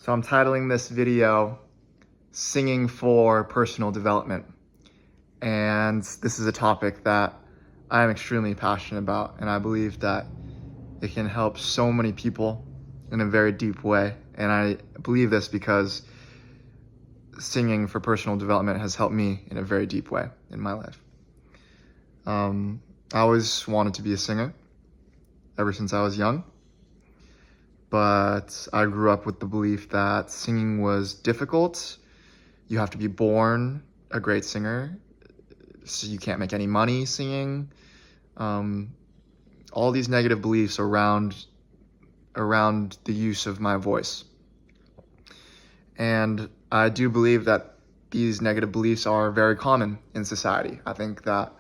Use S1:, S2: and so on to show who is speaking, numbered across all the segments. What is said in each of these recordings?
S1: So I'm titling this video, Singing for Personal Development. And this is a topic that I am extremely passionate about, and I believe that it can help so many people in a very deep way. And I believe this because singing for personal development has helped me in a very deep way in my life. I always wanted to be a singer ever since I was young. But I grew up with the belief that singing was difficult. You have to be born a great singer, so you can't make any money singing. All these negative beliefs around the use of my voice. And I do believe that these negative beliefs are very common in society. I think that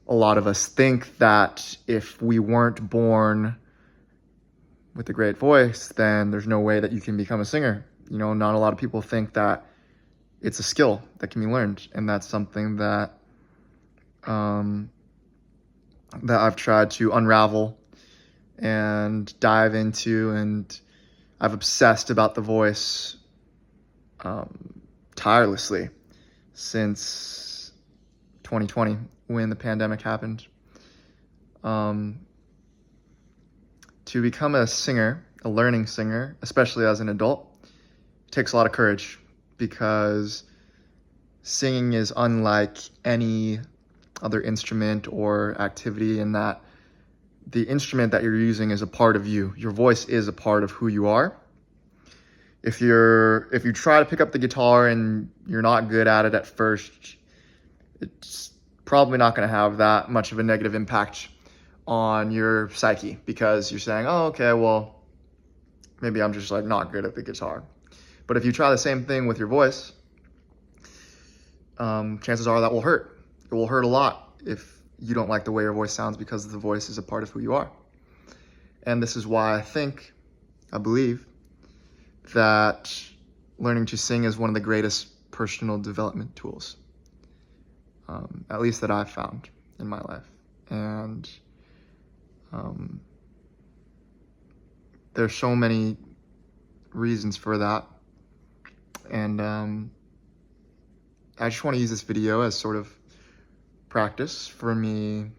S1: a lot of us think that if we weren't born with a great voice, then there's no way that you can become a singer. You know, not a lot of people think that it's a skill that can be learned, and that's something that that I've tried to unravel and dive into, and I've obsessed about the voice tirelessly since 2020 when the pandemic happened. To become a singer, a learning singer, especially as an adult, takes a lot of courage, because singing is unlike any other instrument or activity in that the instrument that you're using is a part of you. Your voice is a part of who you are. If you try to pick up the guitar and you're not good at it at first, it's probably not going to have that much of a negative impact on your psyche, because you're saying, oh, okay, well, maybe I'm just like not good at the guitar. But if you try the same thing with your voice, chances are that will hurt. It will hurt a lot if you don't like the way your voice sounds, because the voice is a part of who you are. And this is why I believe that learning to sing is one of the greatest personal development tools, at least that I've found in my life. And there's so many reasons for that. And I just want to use this video as sort of practice for me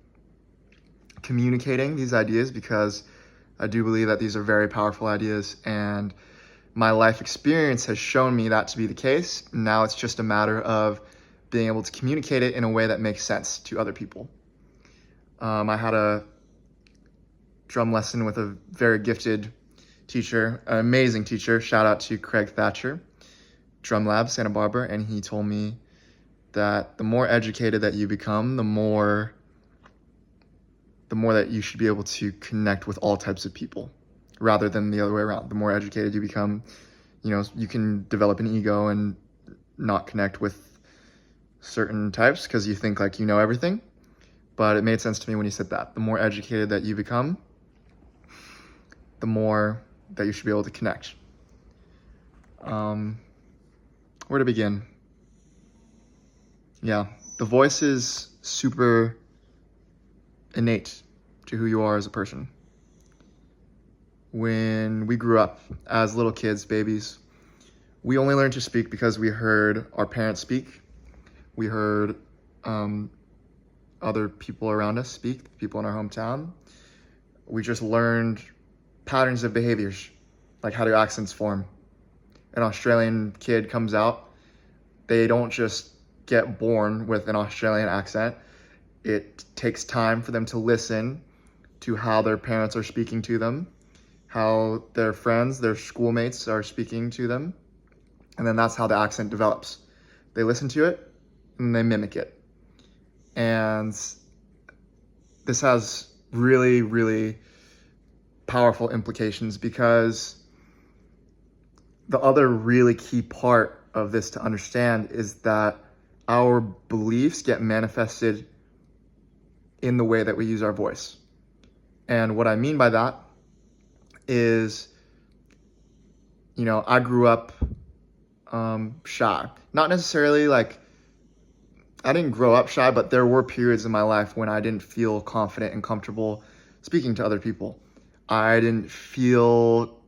S1: communicating these ideas, because I do believe that these are very powerful ideas, and my life experience has shown me that to be the case. Now it's just a matter of being able to communicate it in a way that makes sense to other people. I had a drum lesson with a very gifted teacher, an amazing teacher. Shout out to Craig Thatcher, Drum Lab, Santa Barbara. And he told me that the more educated that you become, the more that you should be able to connect with all types of people, rather than the other way around. The more educated you become, you can develop an ego and not connect with certain types because you think like you know everything. But it made sense to me when he said that. The more educated that you become, the more that you should be able to connect. Where to begin? Yeah, the voice is super innate to who you are as a person. When we grew up as little kids, babies, we only learned to speak because we heard our parents speak. We heard other people around us speak, people in our hometown. We just learned patterns of behaviors, like how do accents form. An Australian kid comes out, they don't just get born with an Australian accent. It takes time for them to listen to how their parents are speaking to them, how their friends, their schoolmates are speaking to them, and then that's how the accent develops. They listen to it and they mimic it. And this has really, really powerful implications, because the other really key part of this to understand is that our beliefs get manifested in the way that we use our voice. And what I mean by that is, I grew up shy. Not necessarily like, I didn't grow up shy, but there were periods in my life when I didn't feel confident and comfortable speaking to other people. I didn't feel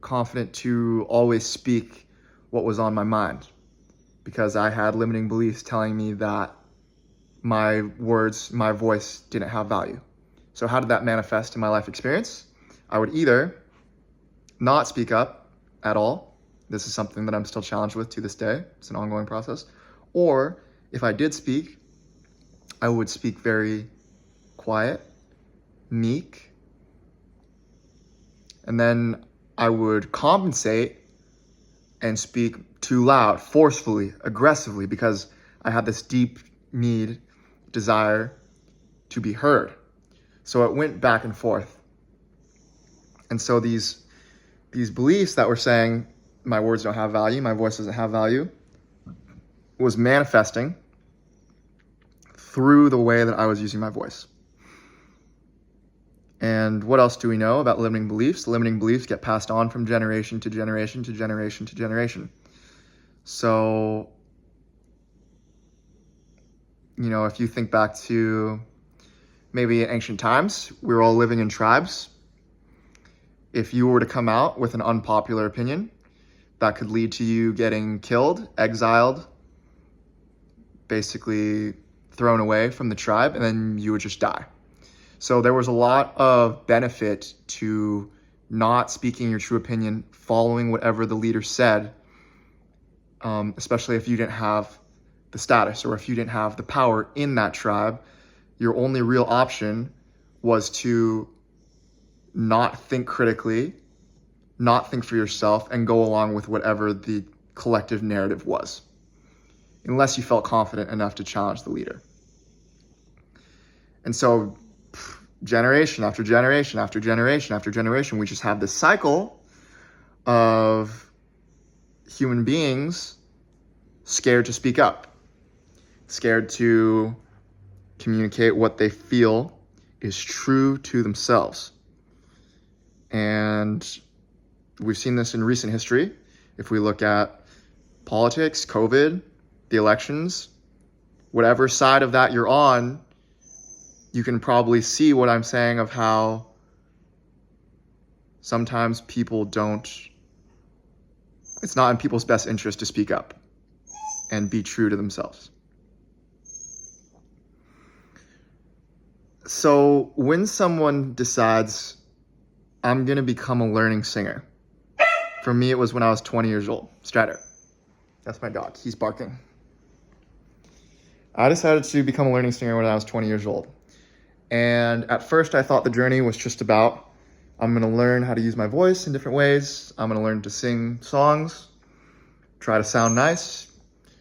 S1: confident to always speak what was on my mind, because I had limiting beliefs telling me that my words, my voice didn't have value. So how did that manifest in my life experience? I would either not speak up at all. This is something that I'm still challenged with to this day. It's an ongoing process. Or if I did speak, I would speak very quiet, meek, and then I would compensate and speak too loud, forcefully, aggressively, because I had this deep need, desire to be heard. So it went back and forth. And so these beliefs that were saying my words don't have value, my voice doesn't have value, was manifesting through the way that I was using my voice. And what else do we know about limiting beliefs? Limiting beliefs get passed on from generation to generation to generation to generation. So, if you think back to maybe in ancient times, we were all living in tribes. If you were to come out with an unpopular opinion, that could lead to you getting killed, exiled, basically thrown away from the tribe, and then you would just die. So there was a lot of benefit to not speaking your true opinion, following whatever the leader said, especially if you didn't have the status or if you didn't have the power in that tribe. Your only real option was to not think critically, not think for yourself, and go along with whatever the collective narrative was, unless you felt confident enough to challenge the leader. And so generation after generation after generation after generation, we just have this cycle of human beings scared to speak up, scared to communicate what they feel is true to themselves. And we've seen this in recent history. If we look at politics, COVID, the elections, whatever side of that you're on, you can probably see what I'm saying of how sometimes it's not in people's best interest to speak up and be true to themselves. So when someone decides, I'm going to become a learning singer, for me, it was when I was 20 years old. Strider. That's my dog. He's barking. I decided to become a learning singer when I was 20 years old. And at first I thought the journey was just about, I'm going to learn how to use my voice in different ways. I'm going to learn to sing songs, try to sound nice,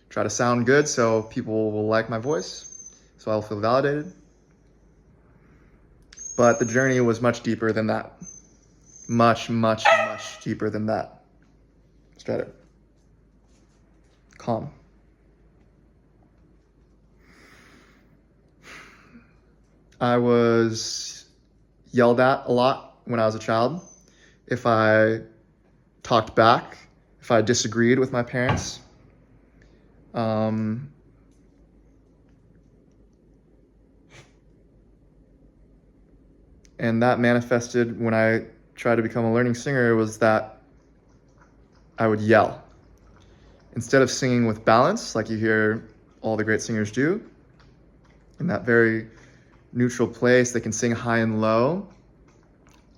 S1: try to sound good so people will like my voice, so I'll feel validated. But the journey was much deeper than that. Much, much, much deeper than that. Strider. Calm. I was yelled at a lot when I was a child. If I talked back, if I disagreed with my parents. And that manifested when I tried to become a learning singer, was that I would yell. Instead of singing with balance, like you hear all the great singers do, in that very neutral place, they can sing high and low,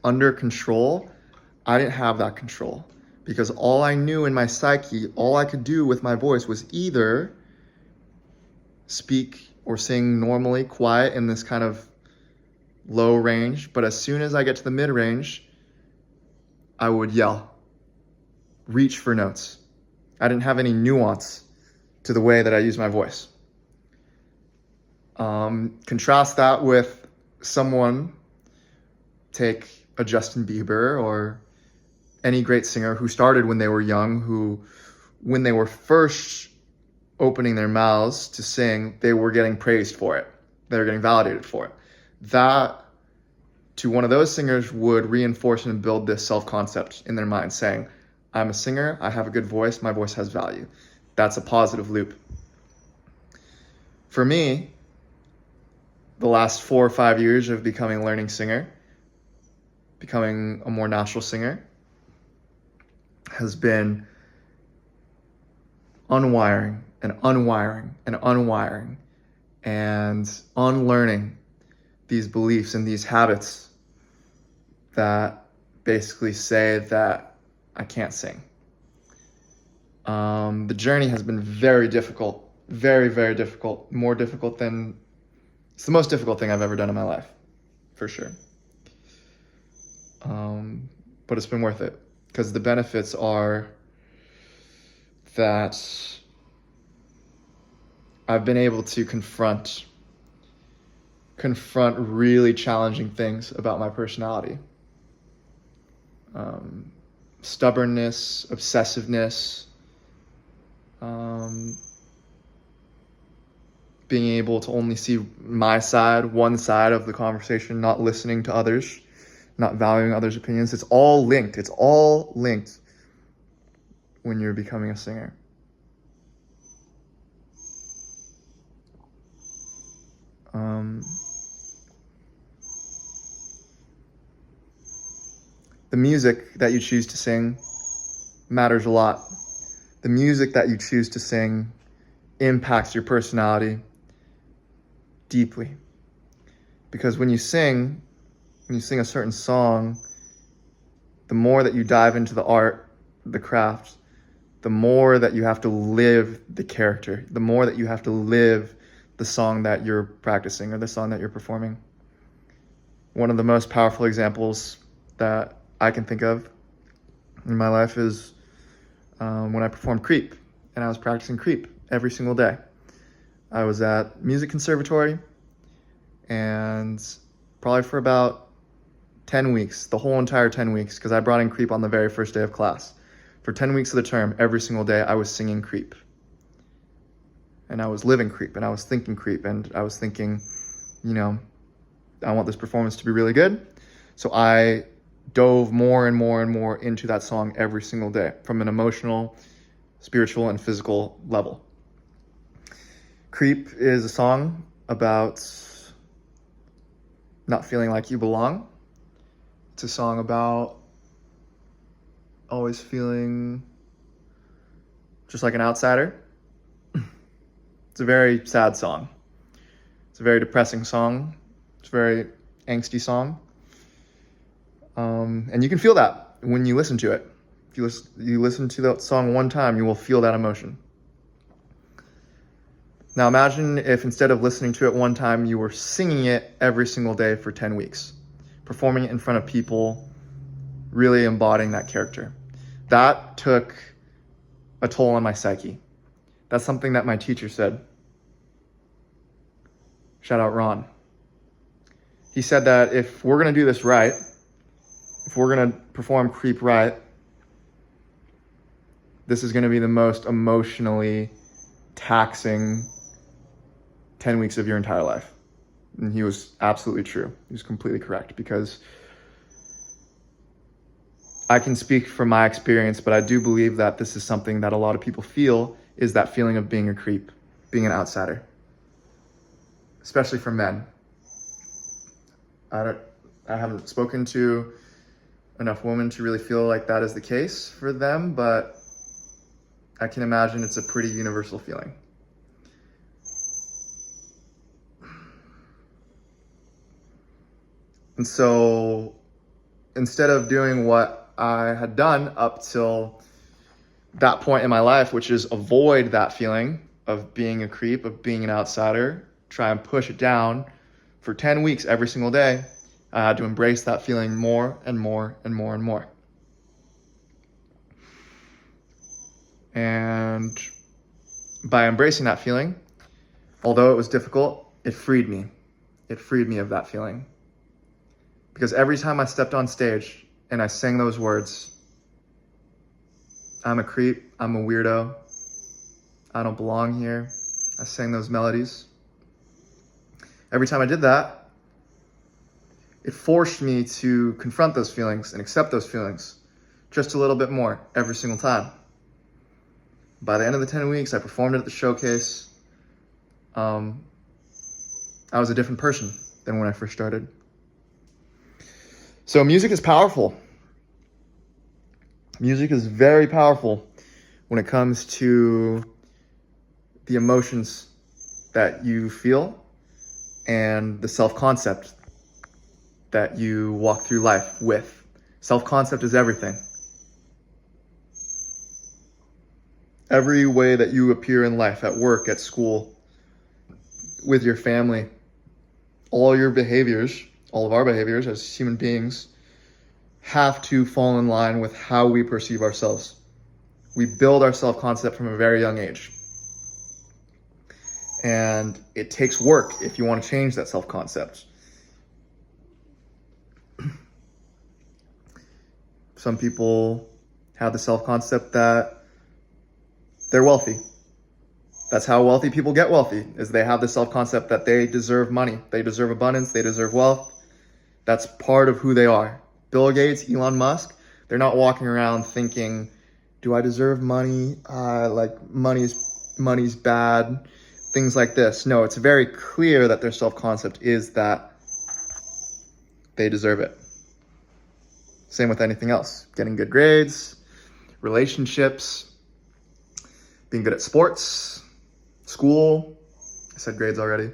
S1: under control, I didn't have that control. Because all I knew in my psyche, all I could do with my voice was either speak or sing normally, quiet in this kind of low range, but as soon as I get to the mid range, I would yell, reach for notes. I didn't have any nuance to the way that I use my voice. Contrast that with someone, take a Justin Bieber or any great singer who started when they were young, who, when they were first opening their mouths to sing, they were getting praised for it. They were getting validated for it. That, to one of those singers, would reinforce and build this self-concept in their mind, saying, I'm a singer, I have a good voice, my voice has value. That's a positive loop. For me, the last 4 or 5 years of becoming a learning singer, becoming a more natural singer, has been unwiring and unwiring and unwiring and unlearning these beliefs and these habits that basically say that I can't sing. The journey has been very difficult, very, very difficult, more difficult than, it's the most difficult thing I've ever done in my life, for sure. But it's been worth it, because the benefits are that I've been able to confront really challenging things about my personality. Stubbornness, obsessiveness, being able to only see my side, one side of the conversation, not listening to others, not valuing others' opinions. It's all linked. It's all linked when you're becoming a singer. The music that you choose to sing matters a lot. The music that you choose to sing impacts your personality deeply. Because when you sing a certain song, the more that you dive into the art, the craft, the more that you have to live the character, the more that you have to live the song that you're practicing or the song that you're performing. One of the most powerful examples that I can think of in my life is when I performed Creep, and I was practicing Creep every single day. I was at music conservatory, and probably for about 10 weeks, the whole entire 10 weeks, because I brought in Creep on the very first day of class. For 10 weeks of the term, every single day, I was singing Creep. And I was living Creep, and I was thinking Creep, and I was thinking, I want this performance to be really good. So I dove more and more and more into that song every single day from an emotional, spiritual, and physical level. Creep is a song about not feeling like you belong. It's a song about always feeling just like an outsider. It's a very sad song. It's a very depressing song. It's a very angsty song. And you can feel that when you listen to it. If you listen to that song one time, you will feel that emotion. Now imagine if instead of listening to it one time, you were singing it every single day for 10 weeks, performing it in front of people, really embodying that character. That took a toll on my psyche. That's something that my teacher said. Shout out Ron. He said that if we're going to do this right, if we're going to perform Creep right, this is going to be the most emotionally taxing 10 weeks of your entire life. And he was absolutely true. He was completely correct, because I can speak from my experience, but I do believe that this is something that a lot of people feel, is that feeling of being a creep, being an outsider, especially for men. I haven't spoken to enough women to really feel like that is the case for them, but I can imagine it's a pretty universal feeling. And so instead of doing what I had done up till that point in my life, which is avoid that feeling of being a creep, of being an outsider, try and push it down for 10 weeks every single day, I had to embrace that feeling more and more and more and more. And by embracing that feeling, although it was difficult, it freed me. It freed me of that feeling. Because every time I stepped on stage and I sang those words, I'm a creep, I'm a weirdo, I don't belong here, I sang those melodies. Every time I did that, it forced me to confront those feelings and accept those feelings just a little bit more every single time. By the end of the 10 weeks, I performed it at the showcase. I was a different person than when I first started. So music is powerful. Music is very powerful when it comes to the emotions that you feel and the self-concept that you walk through life with. Self-concept is everything. Every way that you appear in life, at work, at school, with your family, all your behaviors, all of our behaviors as human beings have to fall in line with how we perceive ourselves. We build our self-concept from a very young age. And it takes work if you want to change that self-concept. Some people have the self-concept that they're wealthy. That's how wealthy people get wealthy, is they have the self-concept that they deserve money. They deserve abundance. They deserve wealth. That's part of who they are. Bill Gates, Elon Musk, they're not walking around thinking, do I deserve money? Money's bad. Things like this. No, it's very clear that their self-concept is that they deserve it. Same with anything else. Getting good grades, relationships, being good at sports, school. I said grades already.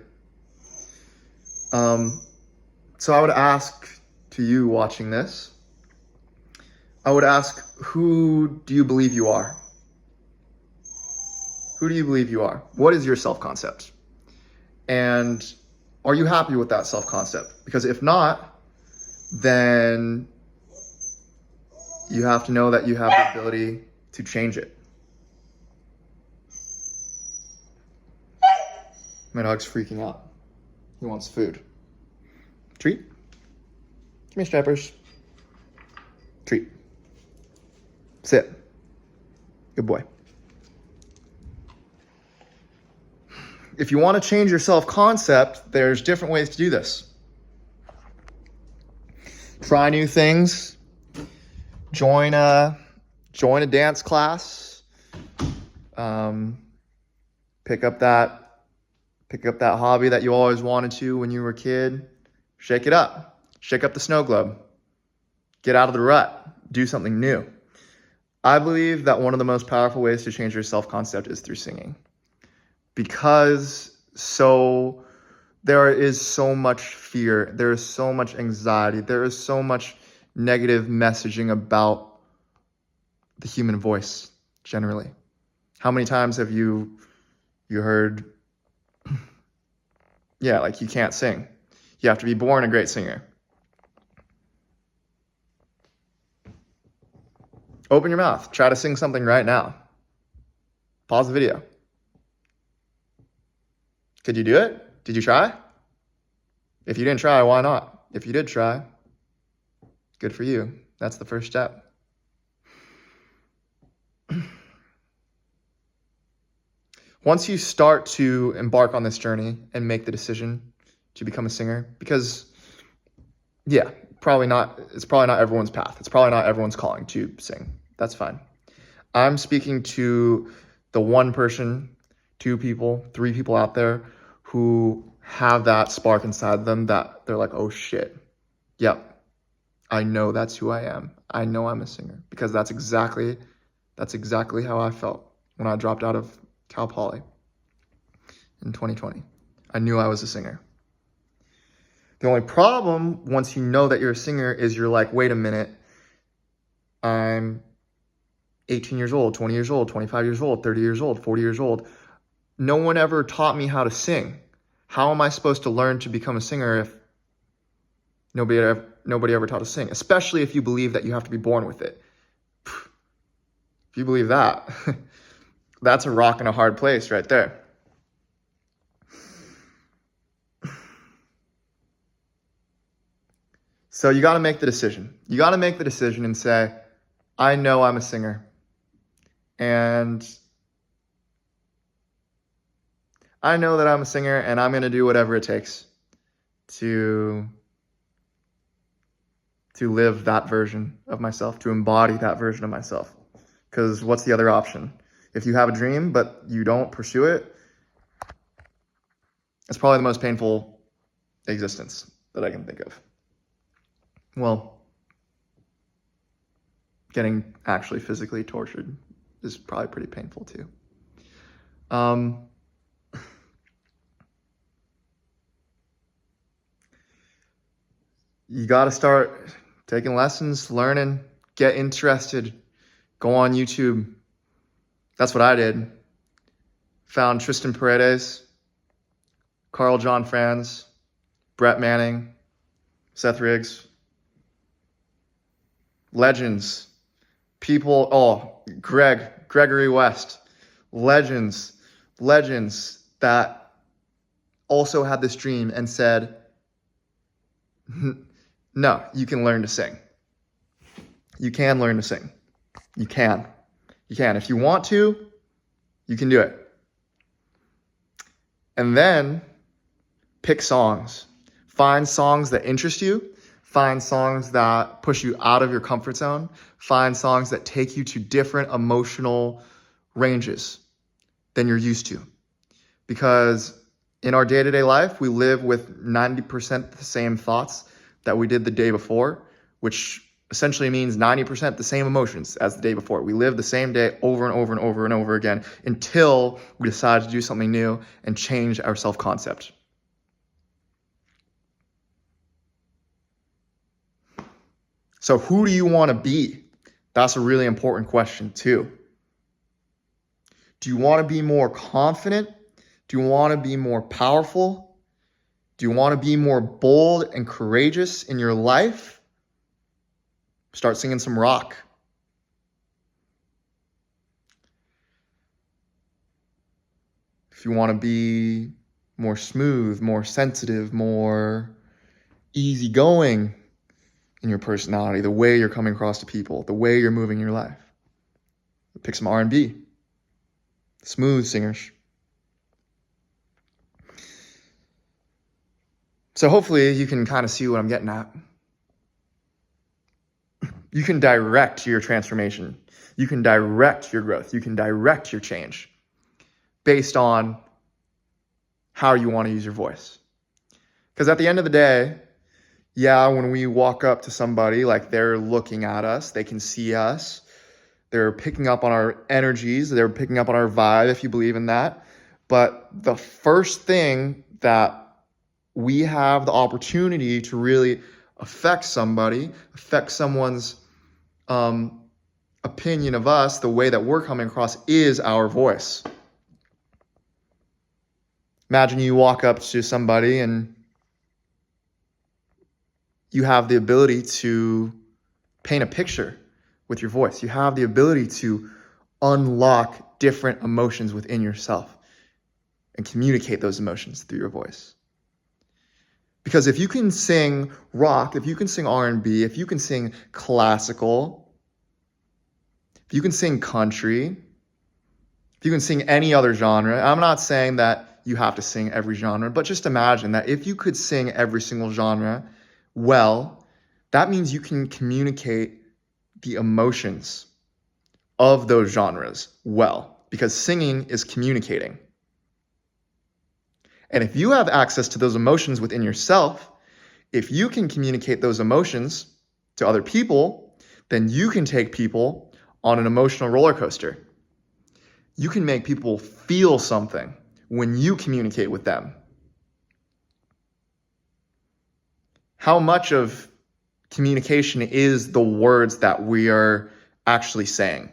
S1: So I would ask to you watching this, I would ask, who do you believe you are? Who do you believe you are? What is your self-concept? And are you happy with that self-concept? Because if not, then you have to know that you have the ability to change it. My dog's freaking out. He wants food. Treat? Give me strappers. Treat. Sit. Good boy. If you want to change your self-concept, there's different ways to do this. Try new things. Join a dance class. Pick up that hobby that you always wanted to when you were a kid. Shake it up. Shake up the snow globe. Get out of the rut. Do something new. I believe that one of the most powerful ways to change your self-concept is through singing. Because there is so much fear, there is so much anxiety, there is so much negative messaging about the human voice generally. How many times have you heard, you can't sing. You have to be born a great singer. Open your mouth. Try to sing something right now. Pause the video. Could you do it? Did you try? If you didn't try, why not? If you did try, good for you. That's the first step. Once you start to embark on this journey and make the decision to become a singer, because it's probably not everyone's path. It's probably not everyone's calling to sing. That's fine. I'm speaking to the one person, 2 people, 3 people out there who have that spark inside them that they're like, oh shit, yep, I know that's who I am. I know I'm a singer, because that's exactly how I felt when I dropped out of Cal Poly in 2020. I knew I was a singer. The only problem, once you know that you're a singer, is you're like, wait a minute, I'm 18 years old, 20 years old, 25 years old, 30 years old, 40 years old. No one ever taught me how to sing. How am I supposed to learn to become a singer if nobody ever taught to sing? Especially if you believe that you have to be born with it. If you believe that, that's a rock and a hard place right there. So you got to make the decision. You got to make the decision and say, I know I'm a singer. And I know that I'm a singer, and I'm going to do whatever it takes to live that version of myself, to embody that version of myself. Because what's the other option? If you have a dream, but you don't pursue it, it's probably the most painful existence that I can think of. Well, getting actually physically tortured is probably pretty painful too. Um, you got to start taking lessons, learning, get interested, go on YouTube. That's what I did. Found Tristan Paredes, Carl John Franz, Brett Manning, Seth Riggs. Legends. People, Gregory West. Legends that also had this dream and said, no, you can learn to sing. You can learn to sing. You can. If you want to, you can do it. And then pick songs. Find songs that interest you. Find songs that push you out of your comfort zone. Find songs that take you to different emotional ranges than you're used to. Because in our day-to-day life, we live with 90% the same thoughts that we did the day before, which essentially means 90% the same emotions as the day before. We live the same day over and over and over and over again until we decide to do something new and change our self-concept. So who do you want to be? That's a really important question too. Do you want to be more confident? Do you want to be more powerful? Do you want to be more bold and courageous in your life? Start singing some rock. If you want to be more smooth, more sensitive, more easygoing in your personality, the way you're coming across to people, the way you're moving your life, pick some R&B, smooth singers. So hopefully you can kind of see what I'm getting at. You can direct your transformation. You can direct your growth. You can direct your change based on how you want to use your voice. Because at the end of the day, yeah, when we walk up to somebody, like they're looking at us, they can see us, they're picking up on our energies, they're picking up on our vibe, if you believe in that. But the first thing that we have the opportunity to really affect somebody, affect someone's opinion of us, the way that we're coming across, is our voice. Imagine you walk up to somebody and you have the ability to paint a picture with your voice. You have the ability to unlock different emotions within yourself and communicate those emotions through your voice. Because if you can sing rock, if you can sing R&B, if you can sing classical, if you can sing country, if you can sing any other genre, I'm not saying that you have to sing every genre, but just imagine that if you could sing every single genre well, that means you can communicate the emotions of those genres well, because singing is communicating. And if you have access to those emotions within yourself, if you can communicate those emotions to other people, then you can take people on an emotional roller coaster. You can make people feel something when you communicate with them. How much of communication is the words that we are actually saying?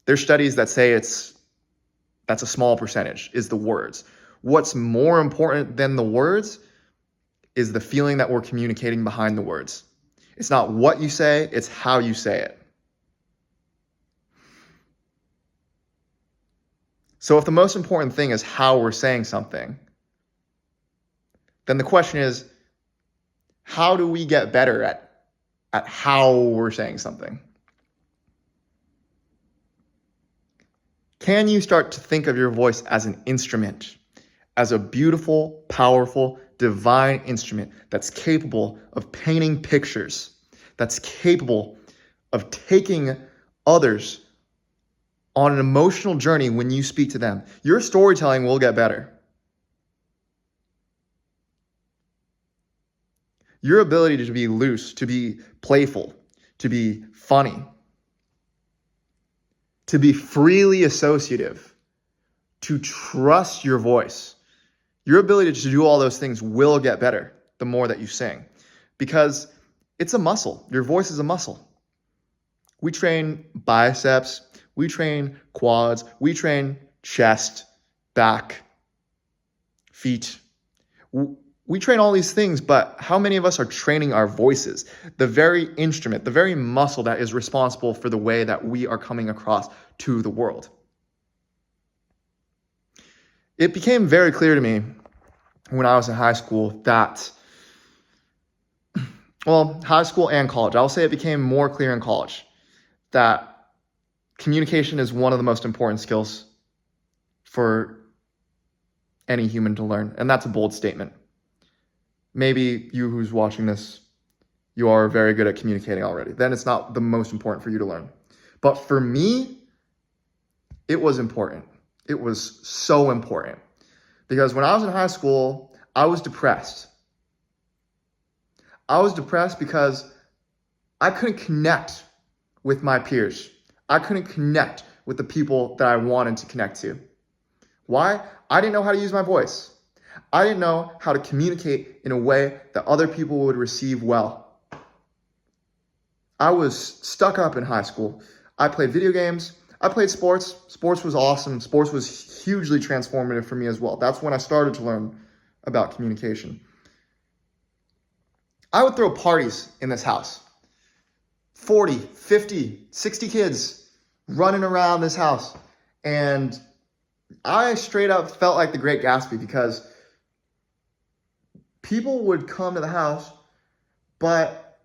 S1: There's studies that say that's a small percentage, is the words. What's more important than the words is the feeling that we're communicating behind the words. It's not what you say, it's how you say it. So if the most important thing is how we're saying something, then the question is, how do we get better at how we're saying something? Can you start to think of your voice as an instrument, as a beautiful, powerful, divine instrument that's capable of painting pictures, that's capable of taking others on an emotional journey when you speak to them? Your storytelling will get better. Your ability to be loose, to be playful, to be funny, to be freely associative, to trust your voice. Your ability to do all those things will get better the more that you sing, because it's a muscle. Your voice is a muscle. We train biceps, we train quads, we train chest, back, feet. We train all these things, but how many of us are training our voices? The very instrument, the very muscle that is responsible for the way that we are coming across to the world. It became very clear to me when I was in high school that, well, high school and college, I'll say it became more clear in college that communication is one of the most important skills for any human to learn. And that's a bold statement. Maybe you who's watching this, you are very good at communicating already. Then it's not the most important for you to learn. But for me, it was important. It was so important. Because when I was in high school, I was depressed. I was depressed because I couldn't connect with my peers. I couldn't connect with the people that I wanted to connect to. Why? I didn't know how to use my voice. I didn't know how to communicate in a way that other people would receive well. I was stuck up in high school. I played video games. I played sports. Sports was awesome. Sports was hugely transformative for me as well. That's when I started to learn about communication. I would throw parties in this house. 40, 50, 60 kids running around this house. And I straight up felt like the Great Gatsby, because people would come to the house, but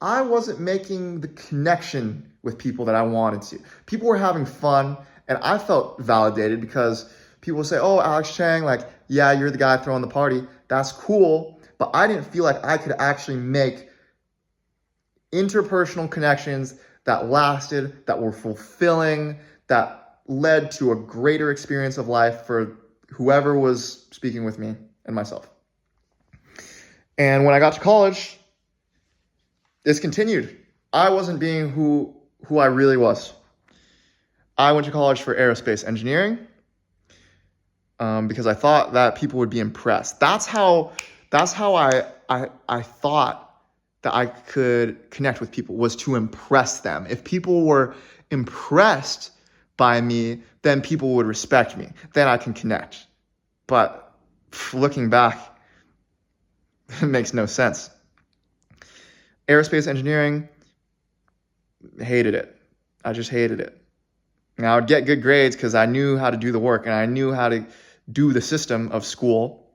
S1: I wasn't making the connection with people that I wanted to. People were having fun, and I felt validated because people would say, oh, Alex Chang, like, yeah, you're the guy throwing the party. That's cool. But I didn't feel like I could actually make interpersonal connections that lasted, that were fulfilling, that led to a greater experience of life for whoever was speaking with me and myself. And when I got to college, this continued. I wasn't being who I really was. I went to college for aerospace engineering because I thought that people would be impressed. That's how I thought that I could connect with people, was to impress them. If people were impressed by me, then people would respect me. Then I can connect. But looking back, it makes no sense. Aerospace engineering, hated it. I just hated it. And I would get good grades because I knew how to do the work and I knew how to do the system of school.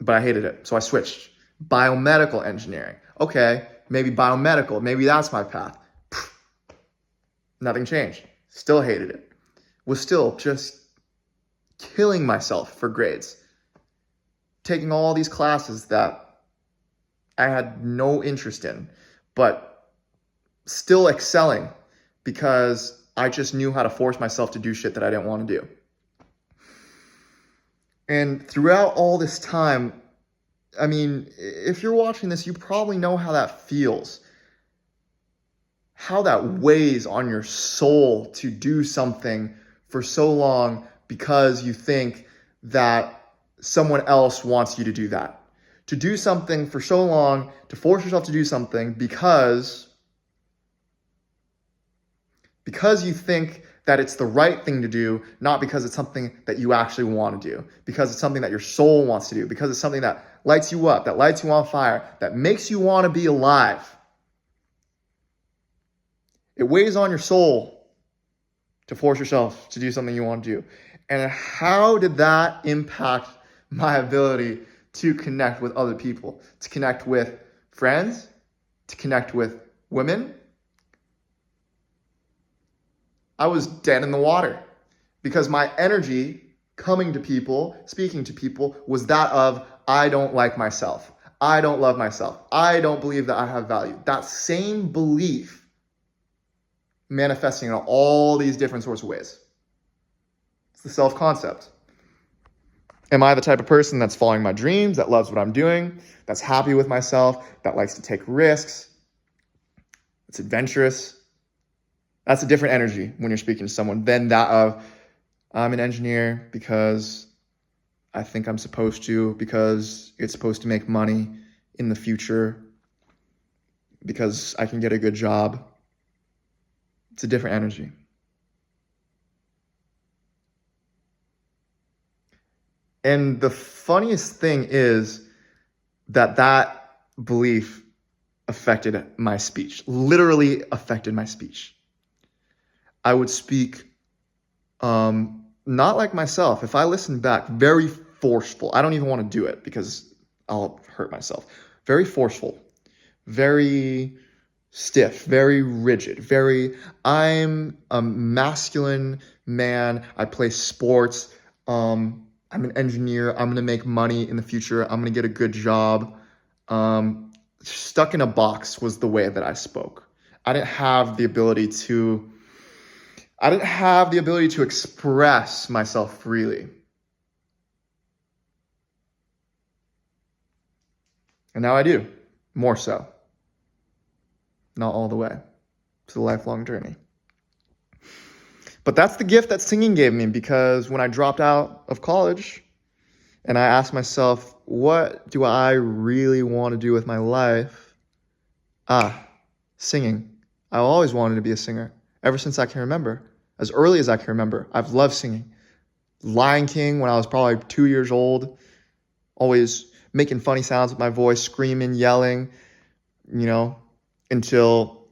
S1: But I hated it. So I switched. Biomedical engineering. Okay, maybe biomedical. Maybe that's my path. Nothing changed. Still hated it. Was still just killing myself for grades. Taking all these classes that I had no interest in, but still excelling because I just knew how to force myself to do shit that I didn't want to do. And throughout all this time, I mean, if you're watching this, you probably know how that feels. How that weighs on your soul to do something for so long because you think that someone else wants you to do that. To do something for so long, to force yourself to do something because you think that it's the right thing to do, not because it's something that you actually want to do, because it's something that your soul wants to do, because it's something that lights you up, that lights you on fire, that makes you want to be alive. It weighs on your soul to force yourself to do something you want to do. And how did that impact my ability to connect with other people, to connect with friends, to connect with women? I was dead in the water because my energy coming to people, speaking to people, was that of, I don't like myself. I don't love myself. I don't believe that I have value. That same belief manifesting in all these different sorts of ways. It's the self-concept. Am I the type of person that's following my dreams, that loves what I'm doing, that's happy with myself, that likes to take risks, that's adventurous? That's a different energy when you're speaking to someone than that of, I'm an engineer because I think I'm supposed to, because it's supposed to make money in the future, because I can get a good job. It's a different energy. And the funniest thing is that belief affected my speech, literally affected my speech. I would speak not like myself. If I listen back, very forceful. I don't even want to do it because I'll hurt myself. Very forceful, very stiff, very rigid, I'm a masculine man. I play sports. I'm an engineer. I'm going to make money in the future. I'm going to get a good job. Stuck in a box was the way that I spoke. I didn't have the ability to express myself freely. And now I do, more so. Not all the way. It's a lifelong journey. But that's the gift that singing gave me, because when I dropped out of college and I asked myself, what do I really want to do with my life? Singing. I always wanted to be a singer. Ever since I can remember. As early as I can remember, I've loved singing. Lion King when I was probably 2 years old. Always making funny sounds with my voice, screaming, yelling, until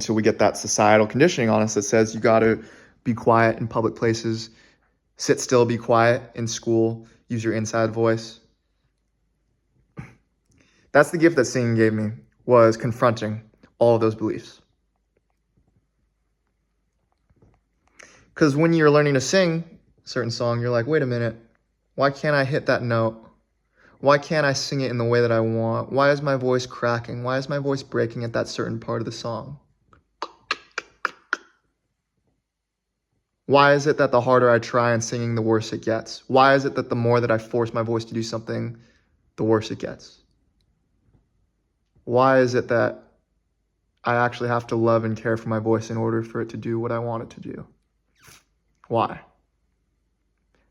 S1: we get that societal conditioning on us that says you got to be quiet in public places, sit still, be quiet in school, use your inside voice. That's the gift that singing gave me, was confronting all of those beliefs. Because when you're learning to sing a certain song, you're like, wait a minute, why can't I hit that note? Why can't I sing it in the way that I want? Why is my voice cracking? Why is my voice breaking at that certain part of the song? Why is it that the harder I try in singing, the worse it gets? Why is it that the more that I force my voice to do something, the worse it gets? Why is it that I actually have to love and care for my voice in order for it to do what I want it to do? Why?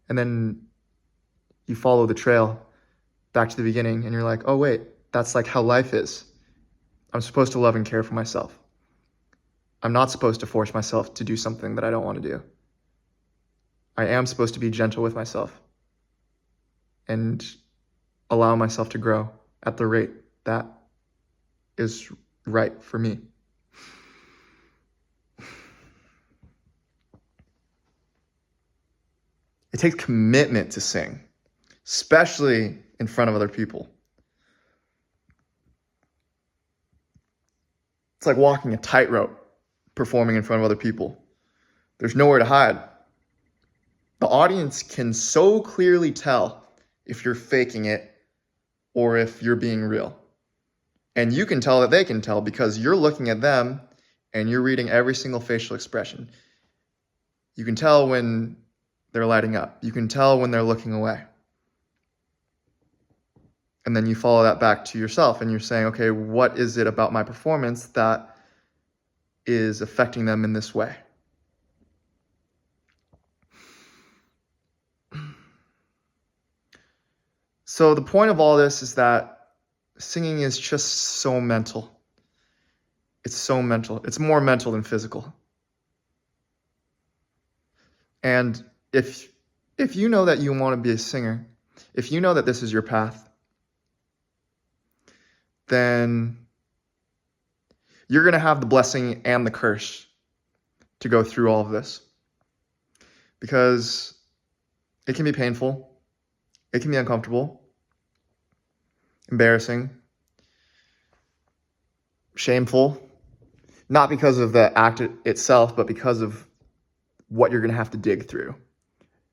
S1: And then you follow the trail back to the beginning and you're like, oh wait, that's like how life is. I'm supposed to love and care for myself. I'm not supposed to force myself to do something that I don't want to do. I am supposed to be gentle with myself and allow myself to grow at the rate that is right for me. It takes commitment to sing, especially in front of other people. It's like walking a tightrope, performing in front of other people. There's nowhere to hide. The audience can so clearly tell if you're faking it or if you're being real. And you can tell that they can tell because you're looking at them and you're reading every single facial expression. You can tell when they're lighting up. You can tell when they're looking away. And then you follow that back to yourself and you're saying, okay, what is it about my performance that is affecting them in this way? So the point of all this is that singing is just so mental. It's so mental. It's more mental than physical. And if you know that you want to be a singer, if you know that this is your path, then you're going to have the blessing and the curse to go through all of this. Because it can be painful. It can be uncomfortable, embarrassing, shameful. Not because of the act itself, but because of what you're going to have to dig through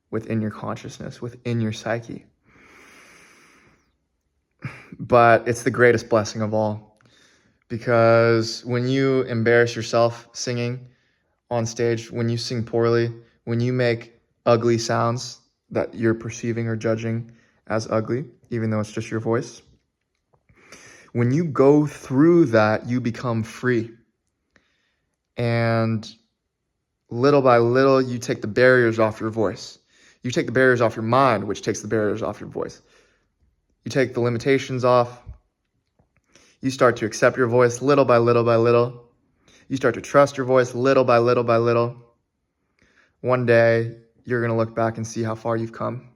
S1: within your consciousness, within your psyche. But it's the greatest blessing of all, because when you embarrass yourself singing on stage, when you sing poorly, when you make ugly sounds that you're perceiving or judging as ugly, even though it's just your voice. When you go through that, you become free. And little by little, you take the barriers off your voice. You take the barriers off your mind, which takes the barriers off your voice. You take the limitations off. You start to accept your voice little by little by little. You start to trust your voice little by little by little. One day, you're going to look back and see how far you've come.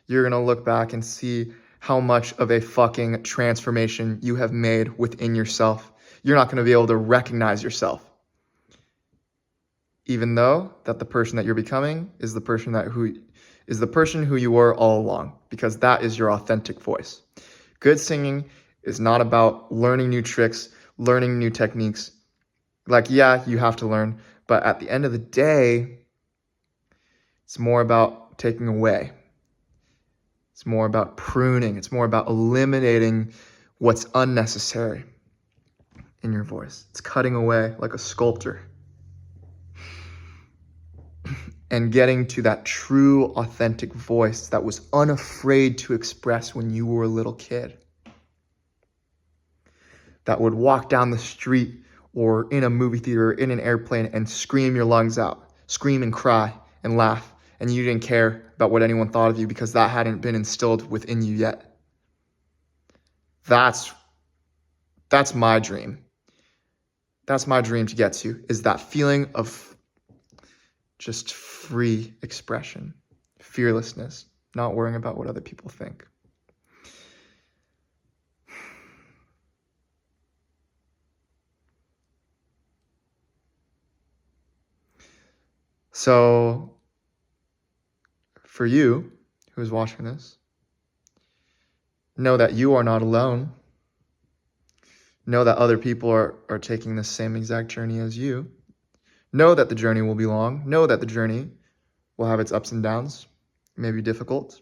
S1: You're going to look back and see how much of a fucking transformation you have made within yourself. You're not going to be able to recognize yourself. Even though that the person that you're becoming is the person who you were all along, because that is your authentic voice. Good singing is not about learning new tricks, learning new techniques. Like, yeah, you have to learn, but at the end of the day, it's more about taking away. It's more about pruning. It's more about eliminating what's unnecessary in your voice. It's cutting away like a sculptor and getting to that true, authentic voice that was unafraid to express when you were a little kid. That would walk down the street or in a movie theater, in an airplane, and scream your lungs out, scream and cry and laugh, and you didn't care about what anyone thought of you because that hadn't been instilled within you yet. That's my dream. That's my dream to get to, is that feeling of just free expression, fearlessness, not worrying about what other people think. So, for you who's watching this, know that you are not alone. Know that other people are taking the same exact journey as you. Know that the journey will be long. Know that the journey will have its ups and downs. It may be difficult.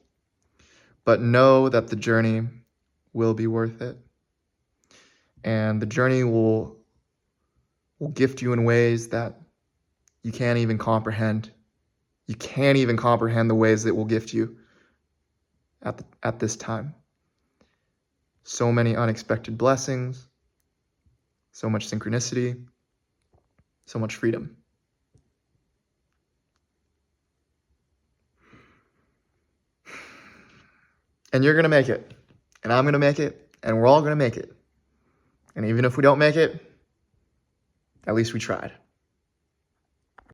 S1: But know that the journey will be worth it. And the journey will gift you in ways that you can't even comprehend. You can't even comprehend the ways it will gift you at this time. So many unexpected blessings, so much synchronicity, so much freedom. And you're going to make it. And I'm going to make it. And we're all going to make it. And even if we don't make it, at least we tried.